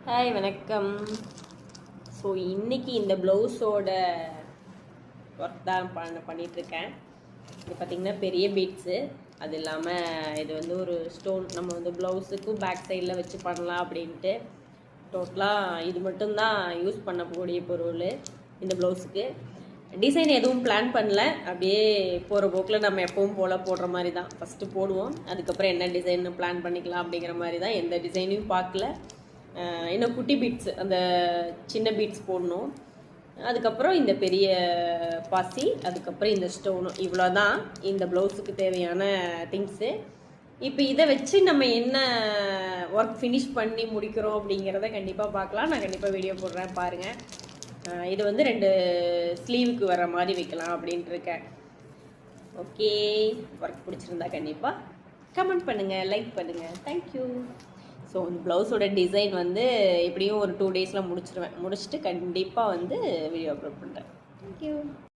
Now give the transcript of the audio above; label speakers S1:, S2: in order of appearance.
S1: Hi வணக்கம். So இன்றைக்கி இந்த ப்ளவுஸோட ஒர்க் தான் பண்ணிகிட்ருக்கேன். இது பார்த்திங்கன்னா பெரிய பீட்ஸு, அது இல்லாமல் இது வந்து ஒரு ஸ்டோன். நம்ம வந்து ப்ளவுஸுக்கும் பேக் சைடில் வச்சு பண்ணலாம் அப்படின்ட்டு டோட்டலாக இது மட்டும்தான் யூஸ் பண்ணக்கூடிய பொருள். இந்த ப்ளவுஸுக்கு டிசைன் எதுவும் பிளான் பண்ணல, அப்படியே போகிற போக்கில் நம்ம எப்பவும் போல் போடுற மாதிரி தான் ஃபஸ்ட்டு போடுவோம். அதுக்கப்புறம் என்ன டிசைன் பிளான் பண்ணிக்கலாம் அப்படிங்கிற மாதிரி தான். எந்த டிசைனையும் பார்க்கல. இன்னும் குட்டி பீட்ஸ், அந்த சின்ன பீட்ஸ் போடணும். அதுக்கப்புறம் இந்த பெரிய பாசி, அதுக்கப்புறம் இந்த ஸ்டோனும். இவ்வளோ தான் இந்த ப்ளவுஸுக்கு தேவையான திங்ஸு. இப்போ இதை வச்சு நம்ம என்ன ஒர்க் ஃபினிஷ் பண்ணி முடிக்கிறோம் அப்படிங்கிறத கண்டிப்பாக பார்க்கலாம். நான் கண்டிப்பாக வீடியோ போடுறேன், பாருங்கள். இது வந்து 2 ஸ்லீவுக்கு வர மாதிரி வைக்கலாம் அப்படின்ட்டு இருக்கேன். ஓகே, ஒர்க் பிடிச்சிருந்தா கண்டிப்பாக கமெண்ட் பண்ணுங்கள், லைக் பண்ணுங்கள். தேங்க்யூ. ஸோ இந்த ப்ளவுஸோட டிசைன் வந்து எப்படியும் ஒரு 2 டேஸில் முடிச்சிட்டு கண்டிப்பாக வந்து வீடியோ அப்லோட் பண்ணுறேன். தேங்க்யூ.